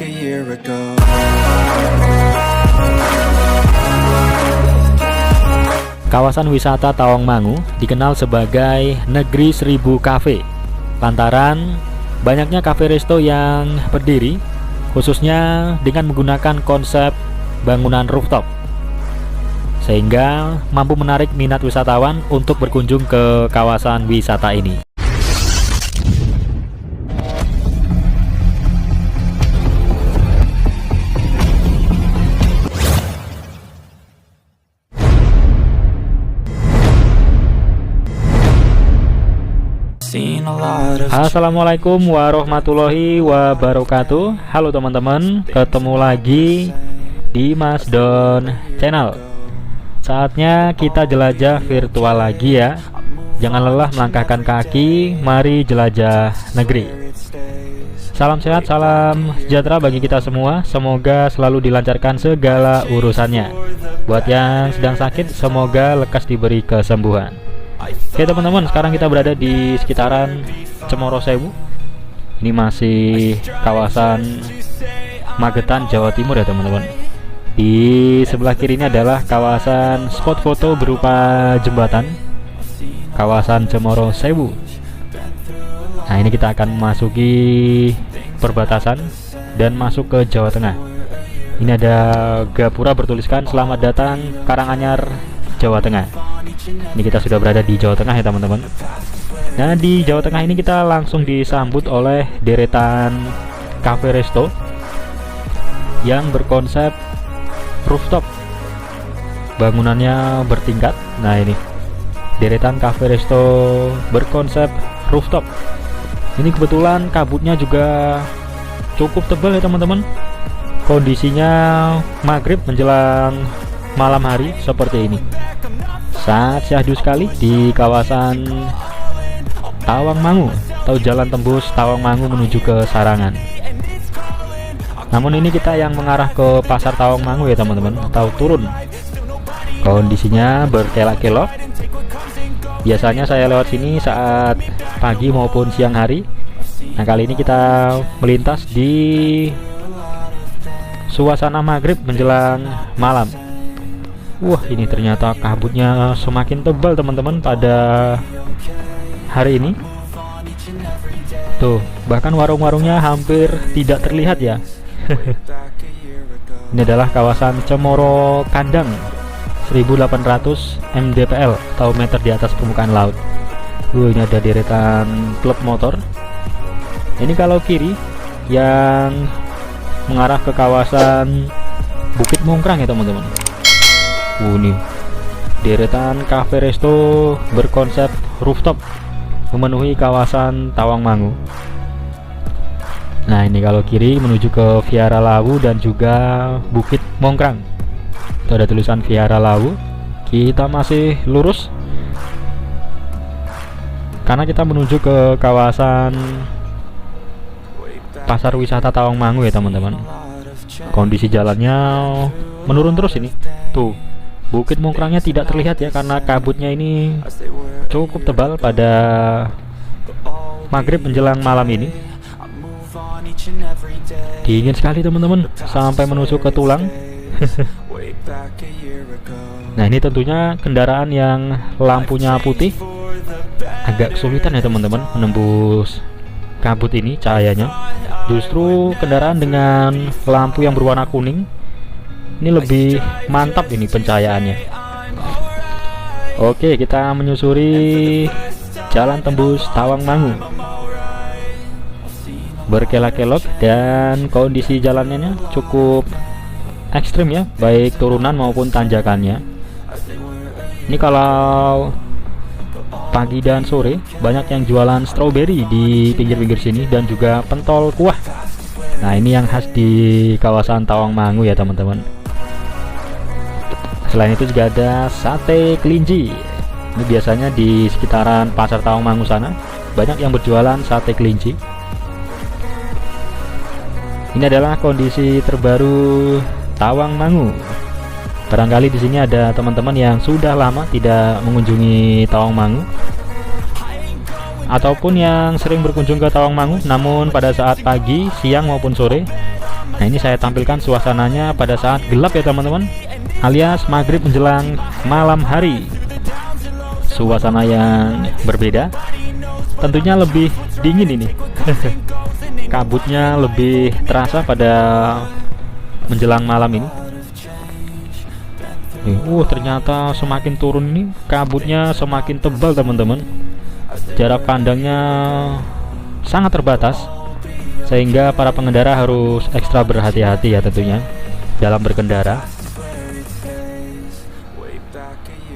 back a year ago. Kawasan wisata Tawangmangu dikenal sebagai negeri 1000 kafe lantaran banyaknya kafe resto yang berdiri khususnya dengan menggunakan konsep bangunan rooftop sehingga mampu menarik minat wisatawan untuk berkunjung ke kawasan wisata ini. Assalamualaikum warahmatullahi wabarakatuh. Halo teman-teman, ketemu lagi di Mas Don Channel. Saatnya kita jelajah virtual lagi ya. Jangan lelah melangkahkan kaki, mari jelajah negeri. Salam sehat, salam sejahtera bagi kita semua. Semoga selalu dilancarkan segala urusannya. Buat yang sedang sakit, semoga lekas diberi kesembuhan. Oke teman-teman, sekarang kita berada di sekitaran Cemoro Sewu. Ini masih kawasan Magetan, Jawa Timur ya teman-teman. Di sebelah kiri ini adalah kawasan spot foto berupa jembatan, kawasan Cemoro Sewu. Nah ini kita akan memasuki perbatasan dan masuk ke Jawa Tengah. Ini ada gapura bertuliskan selamat datang Karanganyar, Jawa Tengah. Ini kita sudah berada di Jawa Tengah ya teman-teman. Nah di Jawa Tengah ini kita langsung disambut oleh deretan cafe resto yang berkonsep rooftop. Bangunannya bertingkat. Nah ini deretan cafe resto berkonsep rooftop. Ini kebetulan kabutnya juga cukup tebal ya teman-teman. Kondisinya maghrib menjelang malam hari seperti ini. Sangat syahdu sekali di kawasan Tawangmangu atau jalan tembus Tawangmangu menuju ke Sarangan. Namun ini kita yang mengarah ke pasar Tawangmangu ya teman-teman, atau turun. Kondisinya berkelok-kelok. Biasanya saya lewat sini saat pagi maupun siang hari. Nah kali ini kita melintas di suasana maghrib menjelang malam. Wah ini ternyata kabutnya semakin tebal teman-teman pada hari ini. Tuh bahkan warung-warungnya hampir tidak terlihat ya. Ini adalah kawasan Cemoro Kandang 1800 mdpl atau meter di atas permukaan laut. Ini ada deretan klub motor. Ini kalau kiri yang mengarah ke kawasan Bukit Mungkrang ya teman-teman. Ini deretan cafe resto berkonsep rooftop memenuhi kawasan Tawangmangu. Nah ini kalau kiri menuju ke Viara Lawu dan juga Bukit Mongkrang. Itu ada tulisan Viara Lawu. Kita masih lurus karena kita menuju ke kawasan pasar wisata Tawangmangu ya teman-teman. Kondisi jalannya menurun terus ini. Tuh Bukit Mungkrangnya tidak terlihat ya karena kabutnya ini cukup tebal pada maghrib menjelang malam ini. Dingin sekali teman-teman, sampai menusuk ke tulang. Nah ini tentunya kendaraan yang lampunya putih agak kesulitan ya teman-teman menembus kabut ini cahayanya. Justru kendaraan dengan lampu yang berwarna kuning ini lebih mantap ini pencahayaannya. Oke kita menyusuri jalan tembus Tawangmangu. Berkelok-kelok dan kondisi jalannya cukup ekstrim ya, baik turunan maupun tanjakannya. Ini kalau pagi dan sore banyak yang jualan stroberi di pinggir-pinggir sini dan juga pentol kuah. Nah ini yang khas di kawasan Tawangmangu ya teman-teman. Selain itu juga ada sate kelinci. Ini biasanya di sekitaran pasar Tawangmangu sana banyak yang berjualan sate kelinci. Ini adalah kondisi terbaru Tawangmangu. Barangkali di sini ada teman-teman yang sudah lama tidak mengunjungi Tawangmangu, ataupun yang sering berkunjung ke Tawangmangu namun pada saat pagi, siang maupun sore Nah, ini saya tampilkan suasananya pada saat gelap ya teman-teman, alias maghrib menjelang malam hari. Suasana yang berbeda, tentunya lebih dingin ini. Kabutnya lebih terasa pada menjelang malam ini. Ternyata semakin turun ini kabutnya semakin tebal teman-teman. Jarak pandangnya sangat terbatas, sehingga para pengendara harus ekstra berhati-hati ya tentunya dalam berkendara.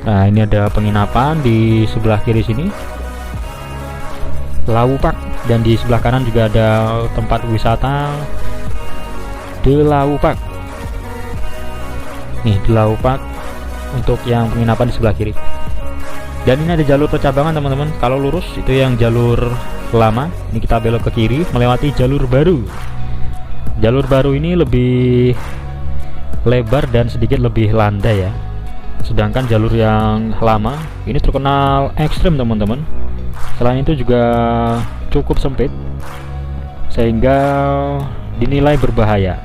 Nah, ini ada penginapan di sebelah kiri sini, Laupak, dan di sebelah kanan juga ada tempat wisata di Laupak. Nih di Laupak untuk yang penginapan di sebelah kiri. Dan ini ada jalur percabangan teman-teman. Kalau lurus itu yang jalur lama, ini kita belok ke kiri melewati jalur baru. Jalur baru ini lebih lebar dan sedikit lebih landai ya. Sedangkan jalur yang lama ini terkenal ekstrim teman-teman. Selain itu juga cukup sempit, sehingga dinilai berbahaya.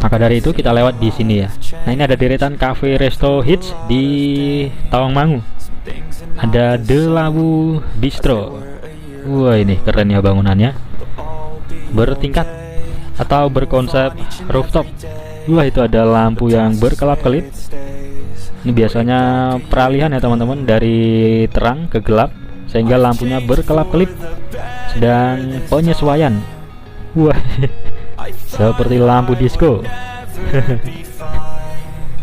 Maka dari itu kita lewat di sini ya. Nah, ini ada deretan cafe resto hits di Tawangmangu. Ada The Lawu Bistro. Wah, ini keren ya bangunannya, bertingkat atau berkonsep rooftop. Wah, itu ada lampu yang berkelap-kelip. Ini biasanya peralihan ya teman-teman, dari terang ke gelap, sehingga lampunya berkelap-kelip. Sedang penyesuaian. Wah, seperti lampu disco.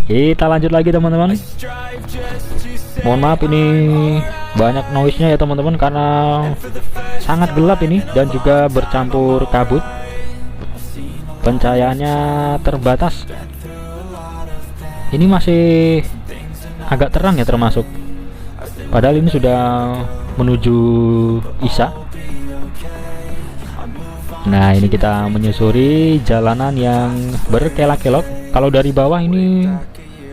Kita lanjut lagi teman-teman. Mohon maaf ini banyak noise-nya ya teman-teman, karena sangat gelap ini dan juga bercampur kabut. Pencahayaannya terbatas. Ini masih agak terang ya termasuk, padahal ini sudah menuju Isya. Nah, ini kita menyusuri jalanan yang berkelok-kelok. Kalau dari bawah ini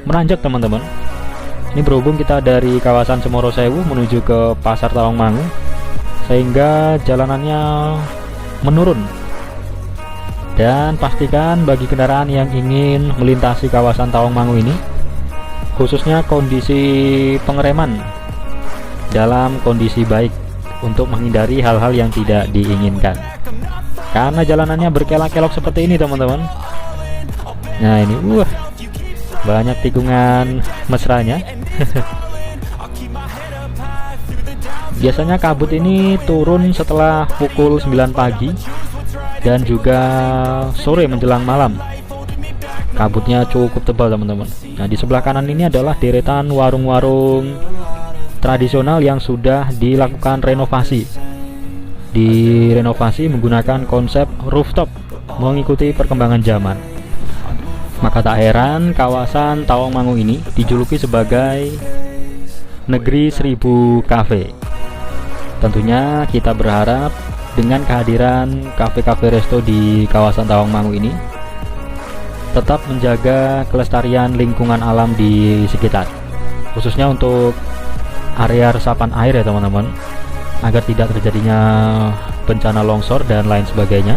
menanjak teman-teman. Ini berhubung kita dari kawasan Cemorosewu menuju ke Pasar Tawangmangu, sehingga jalanannya menurun. Dan pastikan bagi kendaraan yang ingin melintasi kawasan Tawangmangu ini, khususnya kondisi pengereman dalam kondisi baik untuk menghindari hal-hal yang tidak diinginkan, karena jalanannya berkelok-kelok seperti ini teman-teman. Nah, ini banyak tikungan mesranya. Biasanya kabut ini turun setelah pukul 9 pagi dan juga sore menjelang malam. Kabutnya cukup tebal teman-teman. Nah, di sebelah kanan ini adalah deretan warung-warung tradisional yang sudah dilakukan renovasi. Direnovasi menggunakan konsep rooftop, mengikuti perkembangan zaman. Maka tak heran kawasan Tawangmangu ini dijuluki sebagai negeri 1000 kafe. Tentunya kita berharap dengan kehadiran kafe-kafe resto di kawasan Tawangmangu ini tetap menjaga kelestarian lingkungan alam di sekitar, khususnya untuk area resapan air ya teman-teman, agar tidak terjadinya bencana longsor dan lain sebagainya,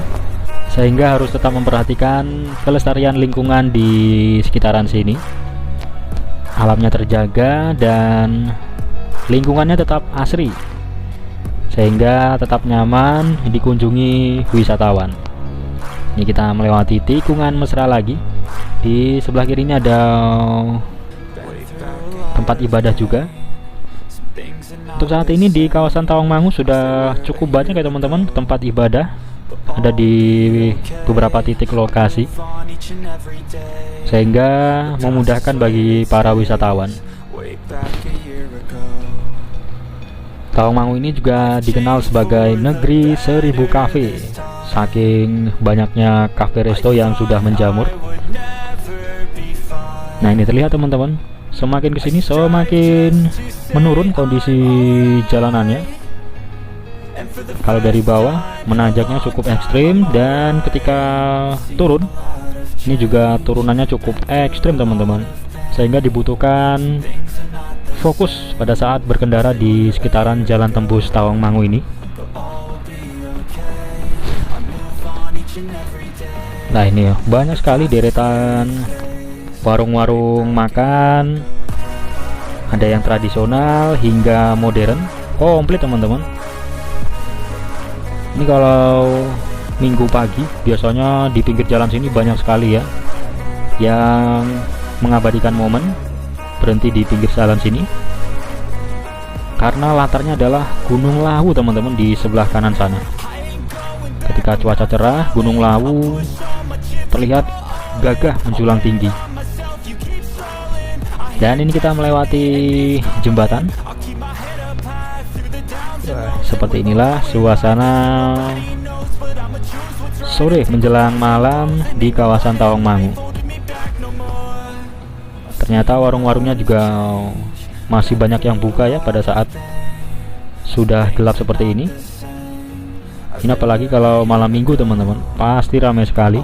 sehingga harus tetap memperhatikan kelestarian lingkungan di sekitaran sini. Alamnya terjaga dan lingkungannya tetap asri, sehingga tetap nyaman dikunjungi wisatawan. Ini kita melewati tikungan mesra lagi. Di sebelah kiri ini ada tempat ibadah juga. Untuk saat ini di kawasan Tawangmangu sudah cukup banyak ya teman-teman tempat ibadah, ada di beberapa titik lokasi, sehingga memudahkan bagi para wisatawan. Tawangmangu ini juga dikenal sebagai negeri 1000 kafe, saking banyaknya kafe resto yang sudah menjamur. Nah, ini terlihat teman-teman, semakin kesini semakin menurun kondisi jalanannya. Kalau dari bawah menanjaknya cukup ekstrim, dan ketika turun ini juga turunannya cukup ekstrim teman-teman, sehingga dibutuhkan fokus pada saat berkendara di sekitaran jalan tembus Tawangmangu ini. Nah ini ya, banyak sekali deretan warung-warung makan, ada yang tradisional hingga modern, komplit teman-teman. Ini kalau minggu pagi biasanya di pinggir jalan sini banyak sekali ya yang mengabadikan momen berhenti di pinggir jalan sini, karena latarnya adalah Gunung Lawu teman-teman di sebelah kanan sana. Ketika cuaca cerah, Gunung Lawu terlihat gagah menjulang tinggi. Dan ini kita melewati jembatan. Seperti inilah suasana sore menjelang malam di kawasan Tawangmangu. Ternyata warung-warungnya juga masih banyak yang buka ya pada saat sudah gelap seperti ini. Ini apalagi kalau malam minggu teman-teman, pasti ramai sekali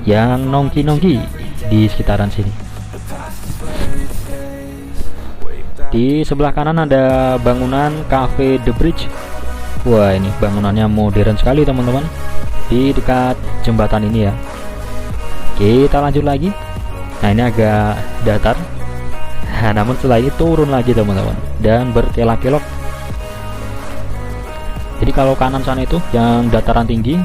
yang nongki-nongki di sekitaran sini. Di sebelah kanan ada bangunan Cafe The Bridge. Wah, ini bangunannya modern sekali teman-teman, di dekat jembatan ini ya. Kita lanjut lagi. Nah ini agak datar, namun setelah ini turun lagi teman-teman dan berkelok-kelok. Jadi kalau kanan sana itu yang dataran tinggi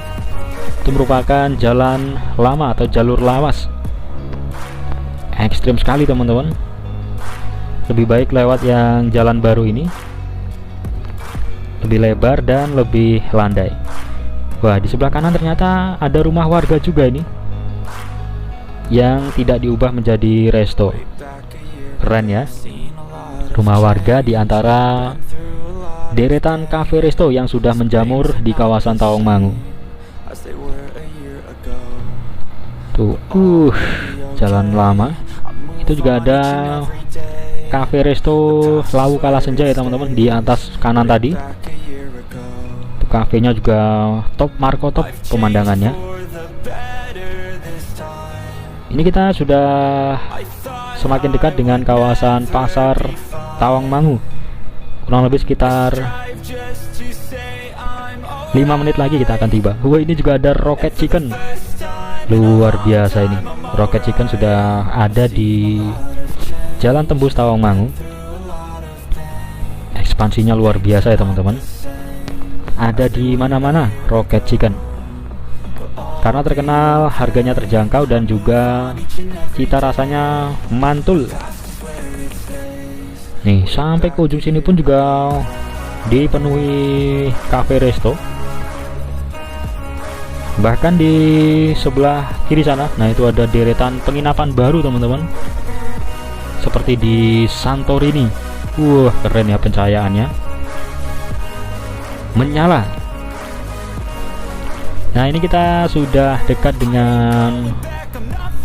itu merupakan jalan lama atau jalur lawas. Ekstrim sekali teman-teman. Lebih baik lewat yang jalan baru ini, lebih lebar dan lebih landai. Wah, di sebelah kanan ternyata ada rumah warga juga ini yang tidak diubah menjadi resto. Keren ya, rumah warga di antara deretan kafe resto yang sudah menjamur di kawasan Tawangmangu. Tuh, jalan lama. Itu juga ada kafe resto Lawu Kala Senja ya teman-teman, di atas kanan tadi. Itu kafenya juga top, Marco top pemandangannya. Ini kita sudah semakin dekat dengan kawasan pasar Tawangmangu. Kurang lebih sekitar 5 menit lagi kita akan tiba. Wah, ini juga ada Rocket Chicken. Luar biasa ini. Rocket Chicken sudah ada di Jalan Tembus Tawangmangu. Ekspansinya luar biasa ya teman-teman. Ada di mana-mana Rocket Chicken. Karena terkenal harganya terjangkau dan juga cita rasanya mantul. Nih, sampai ke ujung sini pun juga dipenuhi cafe resto. Bahkan di sebelah kiri sana, nah itu ada deretan penginapan baru teman-teman, seperti di Santorini. Wah, keren ya pencahayaannya, menyala. Nah ini kita sudah dekat dengan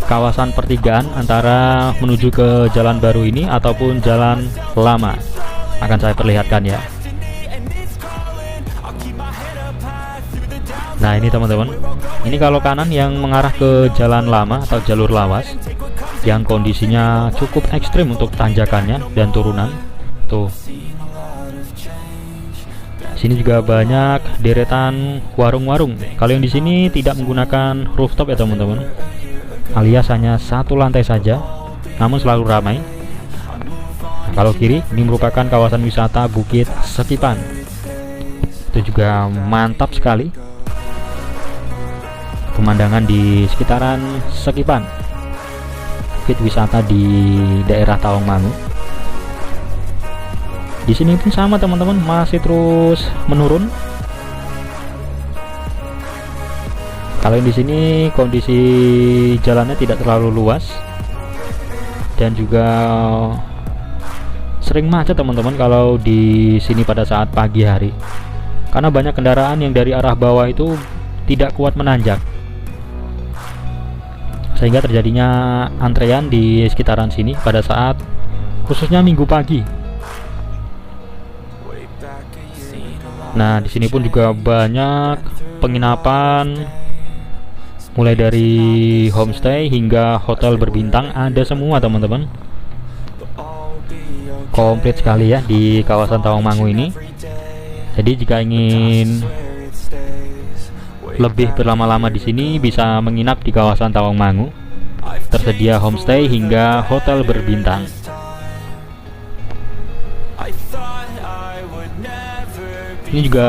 kawasan pertigaan antara menuju ke jalan baru ini ataupun jalan lama. Akan saya perlihatkan ya. Nah ini teman-teman, ini kalau kanan yang mengarah ke jalan lama atau jalur lawas, yang kondisinya cukup ekstrim untuk tanjakannya dan turunan. Tuh, sini juga banyak deretan warung-warung. Kalau yang di sini tidak menggunakan rooftop ya teman-teman, alias hanya satu lantai saja, namun selalu ramai. Nah, kalau kiri ini merupakan kawasan wisata Bukit Sekipan. Itu juga mantap sekali pemandangan di sekitaran Sekipan, bukit wisata di daerah Tawangmangu. Di sini pun sama teman-teman, masih terus menurun. Kalau di sini kondisi jalannya tidak terlalu luas dan juga sering macet teman-teman kalau di sini pada saat pagi hari, karena banyak kendaraan yang dari arah bawah itu tidak kuat menanjak, sehingga terjadinya antrean di sekitaran sini pada saat khususnya minggu pagi. Nah, di sini pun juga banyak penginapan, mulai dari homestay hingga hotel berbintang, ada semua teman-teman. Komplit sekali ya di kawasan Tawangmangu ini. Jadi jika ingin lebih berlama-lama di sini bisa menginap di kawasan Tawangmangu. Tersedia homestay hingga hotel berbintang. Ini juga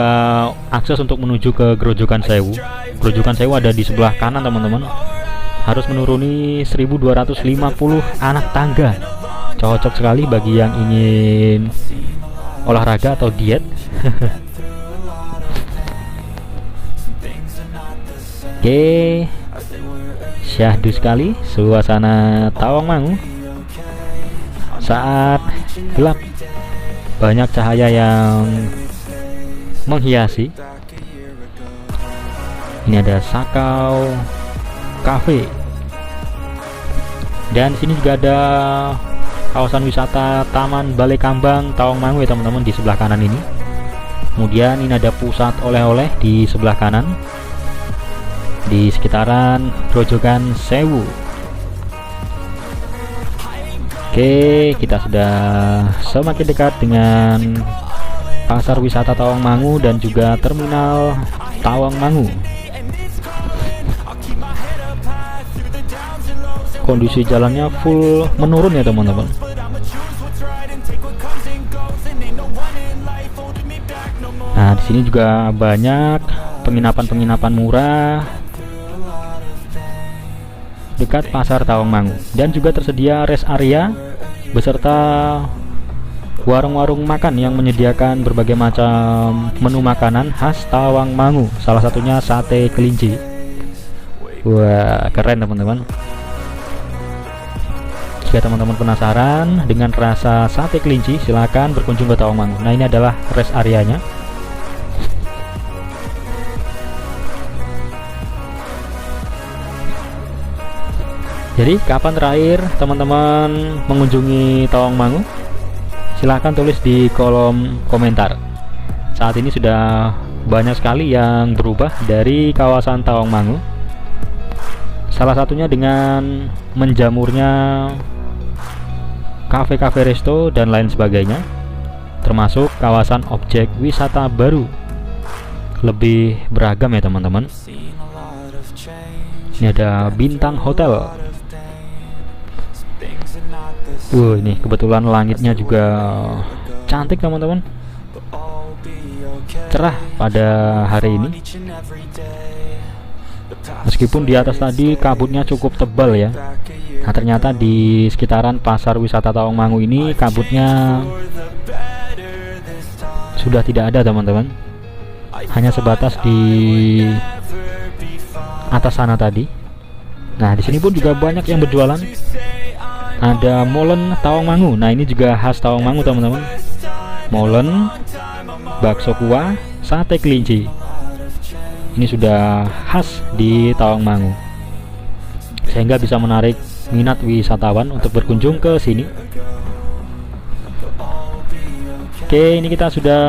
akses untuk menuju ke Grojogan Sewu. Grojogan Sewu ada di sebelah kanan teman-teman. Harus menuruni 1250 anak tangga. Cocok sekali bagi yang ingin olahraga atau diet. Oke, syahdu sekali suasana Tawangmangu saat gelap. Banyak cahaya yang menghiasi. Ini ada Sakau Cafe. Dan sini juga ada kawasan wisata Taman Balai Kambang Tawangmangu ya teman-teman, di sebelah kanan ini. Kemudian ini ada pusat oleh-oleh di sebelah kanan, di sekitaran Grojogan Sewu. Oke, kita sudah semakin dekat dengan pasar wisata Tawangmangu dan juga terminal Tawangmangu. Kondisi jalannya full menurun ya teman-teman. Nah, di sini juga banyak penginapan-penginapan murah dekat pasar Tawangmangu, dan juga tersedia rest area beserta warung-warung makan yang menyediakan berbagai macam menu makanan khas Tawangmangu, salah satunya sate kelinci. Wah, keren teman-teman. Jika teman-teman penasaran dengan rasa sate kelinci, silahkan berkunjung ke Tawangmangu. Nah, ini adalah rest areanya. Jadi kapan terakhir teman-teman mengunjungi Tawangmangu? Silahkan tulis di kolom komentar. Saat ini sudah banyak sekali yang berubah dari kawasan Tawangmangu. Salah satunya dengan menjamurnya kafe-kafe, resto, dan lain sebagainya, termasuk kawasan objek wisata baru. Lebih beragam ya teman-teman. Ini ada Bintang Hotel. Ini kebetulan langitnya juga cantik teman-teman, cerah pada hari ini. Meskipun di atas tadi kabutnya cukup tebal ya. Nah, ternyata di sekitaran pasar wisata Tawangmangu ini kabutnya sudah tidak ada teman-teman. Hanya sebatas di atas sana tadi. Nah, di sini pun juga banyak yang berjualan. Ada molen Tawangmangu. Nah, ini juga khas Tawangmangu teman-teman. Molen, bakso kuah, sate kelinci. Ini sudah khas di Tawangmangu, sehingga bisa menarik minat wisatawan untuk berkunjung ke sini. Oke, ini kita sudah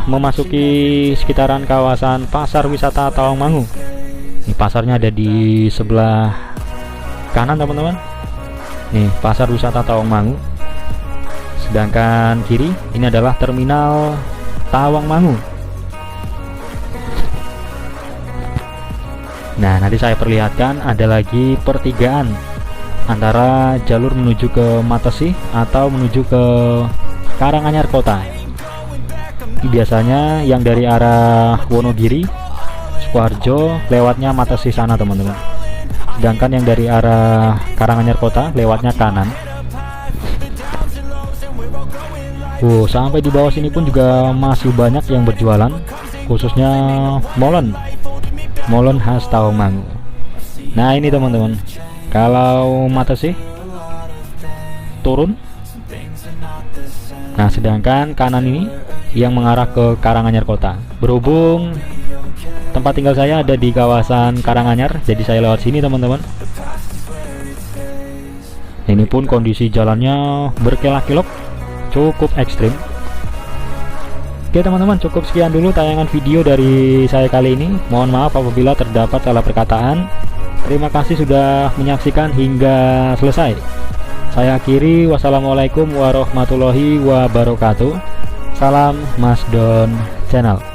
memasuki sekitaran kawasan pasar wisata Tawangmangu. Ini pasarnya ada di sebelah kanan teman-teman. Nih, pasar wisata Tawangmangu. Sedangkan kiri ini adalah terminal Tawangmangu. Nah, nanti saya perlihatkan ada lagi pertigaan antara jalur menuju ke Matesi atau menuju ke Karanganyar Kota. Ini biasanya yang dari arah Wonogiri, Sukoharjo lewatnya Matesi sana teman-teman. Sedangkan yang dari arah Karanganyar Kota lewatnya kanan. Sampai di bawah sini pun juga masih banyak yang berjualan, khususnya molen khas Tawangmangu. Nah, ini teman-teman, kalau Matesi turun. Nah, sedangkan kanan ini yang mengarah ke Karanganyar Kota. Berhubung tempat tinggal saya ada di kawasan Karanganyar, jadi saya lewat sini teman-teman. Ini pun kondisi jalannya berkelok-kelok, cukup ekstrim. Oke teman-teman, cukup sekian dulu tayangan video dari saya kali ini. Mohon maaf apabila terdapat salah perkataan. Terima kasih sudah menyaksikan hingga selesai. Saya akhiri, wassalamualaikum warahmatullahi wabarakatuh. Salam Mas Don Channel.